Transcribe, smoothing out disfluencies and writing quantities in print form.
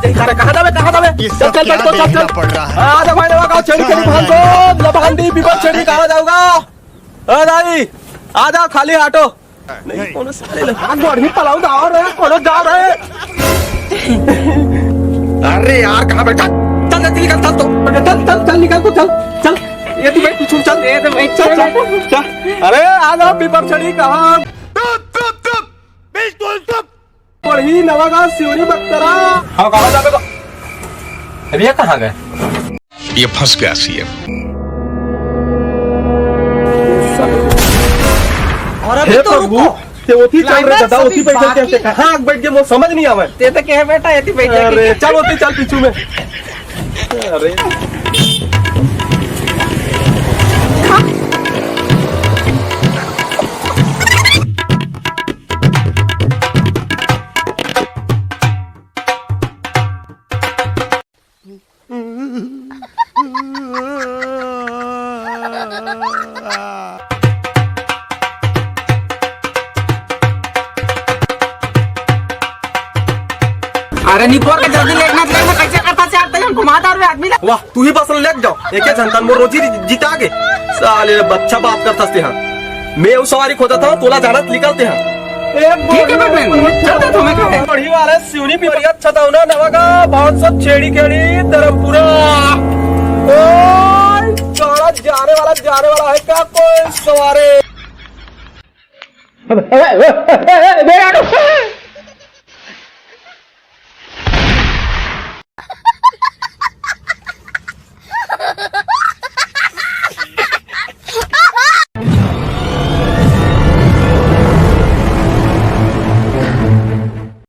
कहाँ जावे चल चल चल चल चल पड़ रहा है। आजा भाई नवा गाँव छेड़ी खेली भान दो लबांडी पीपर छेड़ी कहाँ जाऊंगा दाई आजा खाली ऑटो नहीं कोनो साले लबान बढ़ी पलाऊ जाओ रे कोनो जा रहे अरे यार कहाँ बैठा चल जल्दी निकल चल तो चल चल चल निकल तो चल चल ये तू बैठ पीछे चल ये तो बैठ चल चल अरे आजा पीपर छेड़ी कहाँ बिल्कुल चुप। पढ़ी नवागांव सिवनी बक्तरा हाँ कहाँ जावे अरे ये कहाँ गए ये फंस गया सीएम। और अभी तो रुको ते ओती चल रहे दादा ओती बैठ के ऐसे कहाँ बैठ गए मुझे समझ नहीं आवे ते तो कह बेटा ऐसी बैठ जा अरे चल ओती चल पीछू में अरे अरे निपोर के जल्दी लेना कैसे करता चाहते हैं घुमादार में आदमी वाह तू ही बस लेक जाओ एक जनता में रोजी जीता के साले बच्चा बात करता थे हाँ मैं उस सवारी खोजा था तोला जाना निकलते हैं ठीक है बैटमैन चलते तुम्हें कहे बढ़ी वाले सिवनी भी बढ़िया अच्छा था ना नवागा बहुत सब छेड़ी केड़ी धर्मपुरा ओए जाने वाला है क्या कोई सवारे